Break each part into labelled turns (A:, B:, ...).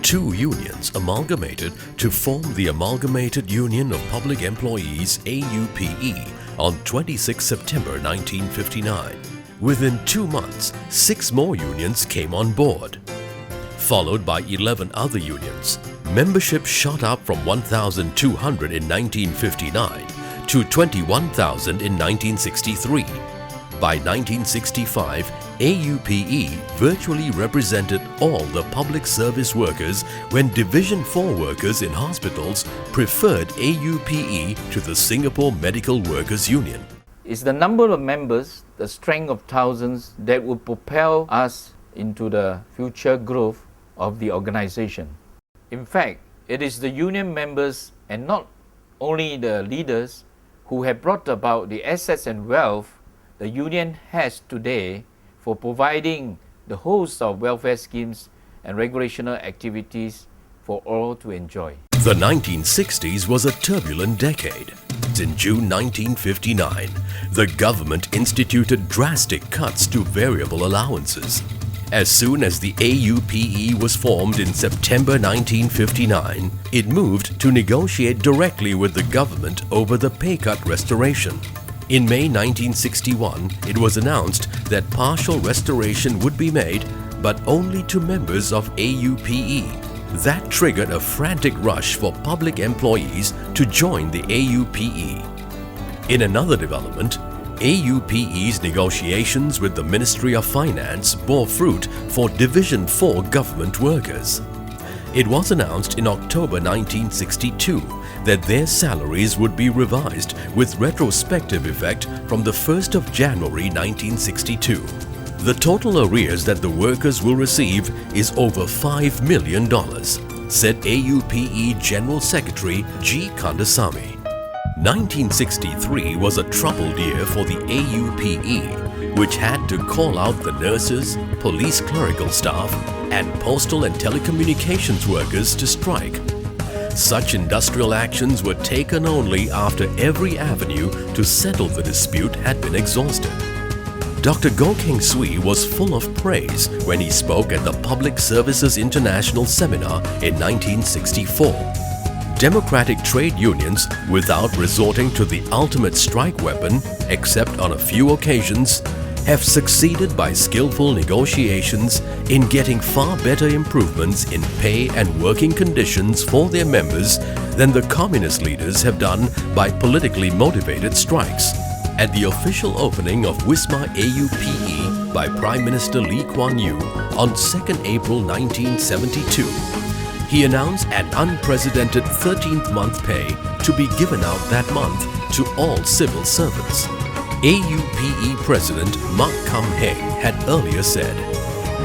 A: two unions amalgamated to form the Amalgamated Union of Public Employees AUPE on 26 September 1959. Within 2 months, 6 more unions came on board. Followed by 11 other unions, membership shot up from 1,200 in 1959 to 21,000 in 1963. By 1965, AUPE virtually represented all the public service workers when Division 4 workers in hospitals preferred AUPE to the Singapore Medical Workers Union.
B: It's the number of members, the strength of thousands that will propel us into the future growth of the organization. In fact, it is the union members and not only the leaders who have brought about the assets and wealth the union has today for providing the host of welfare schemes and recreational activities for all to enjoy.
A: The 1960s was a turbulent decade. In June 1959, the government instituted drastic cuts to variable allowances. As soon as the AUPE was formed in September 1959, it moved to negotiate directly with the government over the pay cut restoration. In May 1961, it was announced that partial restoration would be made, but only to members of AUPE. That triggered a frantic rush for public employees to join the AUPE. In another development, AUPE's negotiations with the Ministry of Finance bore fruit for Division 4 government workers. It was announced in October 1962 that their salaries would be revised with retrospective effect from the 1st of January 1962. The total arrears that the workers will receive is over $5 million, said AUPE General Secretary G. Kandasamy. 1963 was a troubled year for the AUPE, which had to call out the nurses, police clerical staff, and postal and telecommunications workers to strike. Such industrial actions were taken only after every avenue to settle the dispute had been exhausted. Dr. Goh Keng Swee was full of praise when he spoke at the Public Services International Seminar in 1964. Democratic trade unions, without resorting to the ultimate strike weapon, except on a few occasions, have succeeded by skillful negotiations in getting far better improvements in pay and working conditions for their members than the communist leaders have done by politically motivated strikes. At the official opening of Wisma AUPE by Prime Minister Lee Kuan Yew on 2nd April 1972, he announced an unprecedented 13th month pay to be given out that month to all civil servants. AUPE President Mak Kam Heng had earlier said,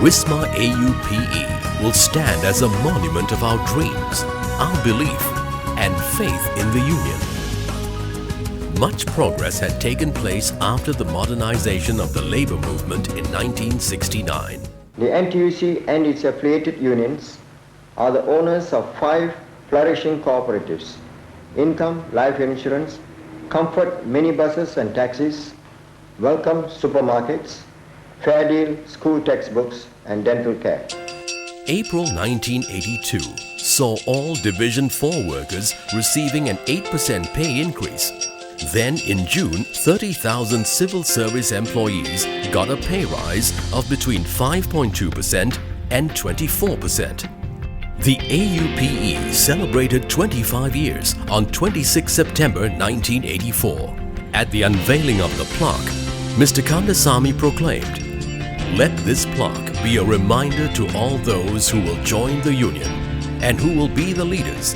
A: "Wisma AUPE will stand as a monument of our dreams, our belief, and faith in the Union." Much progress had taken place after the modernization of the labor movement in 1969.
C: The NTUC and its affiliated unions are the owners of 5 flourishing cooperatives: Income Life Insurance, Comfort Minibuses and Taxis, Welcome Supermarkets, Fair Deal School Textbooks and Dental Care.
A: April 1982 saw all Division 4 workers receiving an 8% pay increase. Then in June, 30,000 civil service employees got a pay rise of between 5.2% and 24%. The AUPE celebrated 25 years on 26 September 1984. At the unveiling of the plaque, Mr. Kandasamy proclaimed, "Let this plaque be a reminder to all those who will join the Union and who will be the leaders,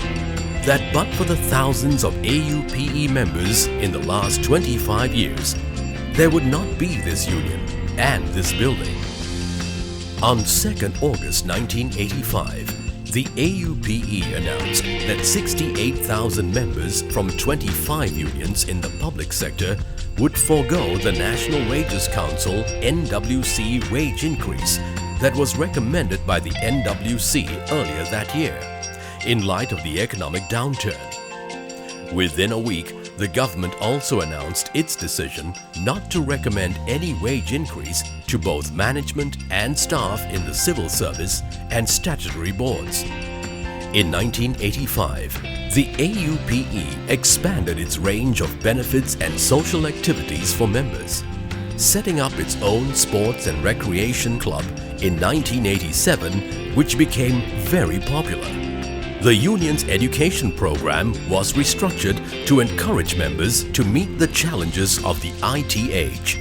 A: that but for the thousands of AUPE members in the last 25 years, there would not be this Union and this building." On 2nd August 1985, the AUPE announced that 68,000 members from 25 unions in the public sector would forego the National Wages Council NWC wage increase that was recommended by the NWC earlier that year, in light of the economic downturn. Within a week, the government also announced its decision not to recommend any wage increase to both management and staff in the civil service and statutory boards. In 1985, the AUPE expanded its range of benefits and social activities for members, setting up its own sports and recreation club in 1987, which became very popular. The union's education program was restructured to encourage members to meet the challenges of the IT age.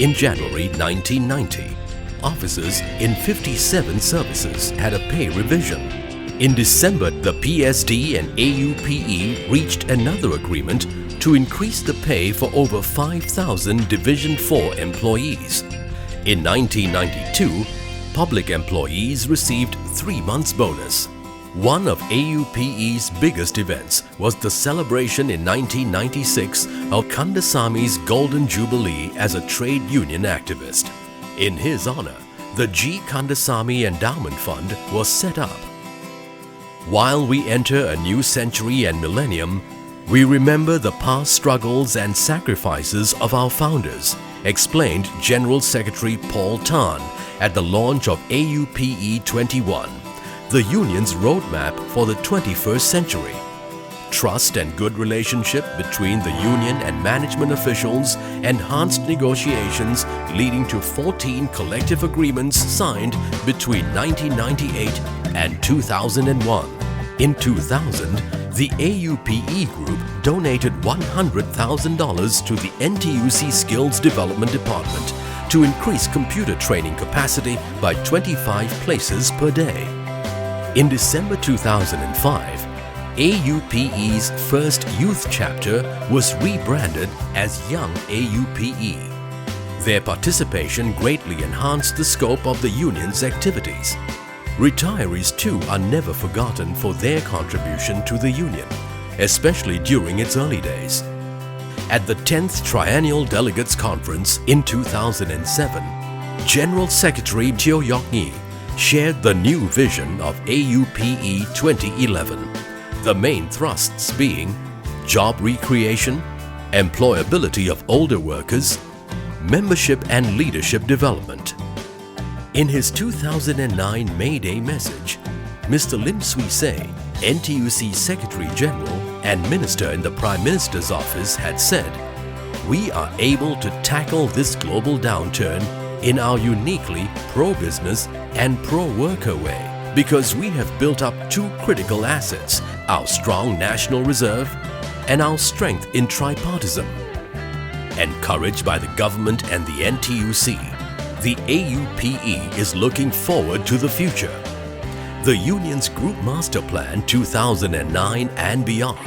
A: In January 1990, officers in 57 services had a pay revision. In December, the PSD and AUPE reached another agreement to increase the pay for over 5,000 Division 4 employees. In 1992, public employees received 3 months bonus. One of AUPE's biggest events was the celebration in 1996 of Kandasami's Golden Jubilee as a trade union activist. In his honor, the G. Kandasamy Endowment Fund was set up. While we enter a new century and millennium, we remember the past struggles and sacrifices of our founders, explained General Secretary Paul Tan at the launch of AUPE 21, the union's roadmap for the 21st century. Trust and good relationship between the union and management officials enhanced negotiations leading to 14 collective agreements signed between 1998 and 2001. In 2000, the AUPE Group donated $100,000 to the NTUC Skills Development Department to increase computer training capacity by 25 places per day. In December 2005, AUPE's first youth chapter was rebranded as Young AUPE. Their participation greatly enhanced the scope of the union's activities. Retirees too are never forgotten for their contribution to the union, especially during its early days. At the 10th Triennial Delegates Conference in 2007, General Secretary Teo Yok Ngee shared the new vision of AUPE 2011, the main thrusts being job recreation, employability of older workers, membership and leadership development. In his 2009 May Day message, Mr. Lim Swee Say, NTUC Secretary General and Minister in the Prime Minister's office had said, "We are able to tackle this global downturn in our uniquely pro-business and pro-worker way because we have built up 2 critical assets, our strong national reserve and our strength in tripartism." Encouraged by the government and the NTUC, the AUPE is looking forward to the future. The union's Group Master Plan 2009 and beyond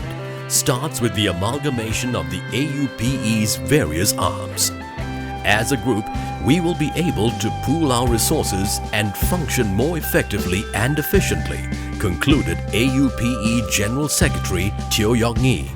A: starts with the amalgamation of the AUPE's various arms. As a group, we will be able to pool our resources and function more effectively and efficiently, concluded AUPE General Secretary Teo Yok Ngee.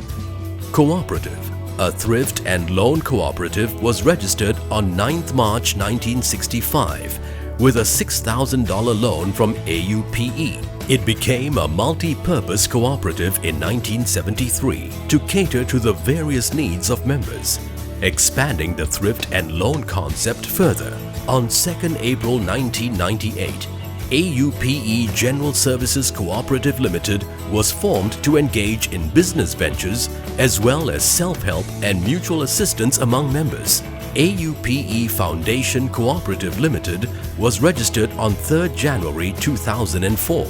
A: Cooperative, a thrift and loan cooperative, was registered on 9th March 1965 with a $6,000 loan from AUPE. It became a multi-purpose cooperative in 1973 to cater to the various needs of members, expanding the thrift and loan concept further. On 2nd April 1998, AUPE General Services Cooperative Limited was formed to engage in business ventures as well as self-help and mutual assistance among members. AUPE Foundation Cooperative Limited was registered on 3rd January 2004.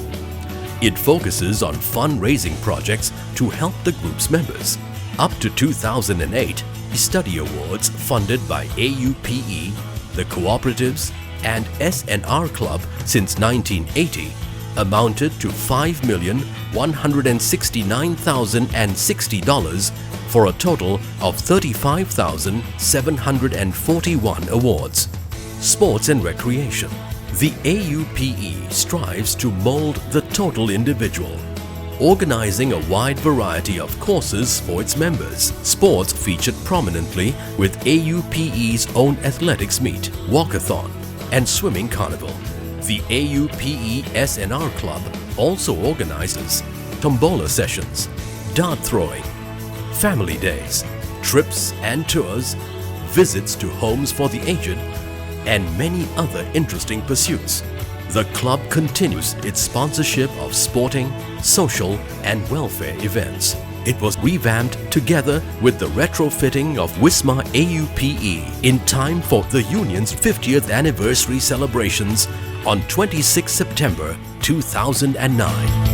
A: It focuses on fundraising projects to help the group's members. Up to 2008, study awards funded by AUPE, the cooperatives, and SNR Club since 1980 amounted to $5,169,060 for a total of 35,741 awards. Sports and recreation. The AUPE strives to mold the total individual, organizing a wide variety of courses for its members. Sports featured prominently with AUPE's own athletics meet, walkathon, and swimming carnival. The AUPE SNR Club also organizes tombola sessions, dart throwing, family days, trips and tours, visits to homes for the aged, and many other interesting pursuits. The club continues its sponsorship of sporting, social and welfare events. It was revamped together with the retrofitting of Wisma AUPE in time for the Union's 50th anniversary celebrations on 26 September 2009.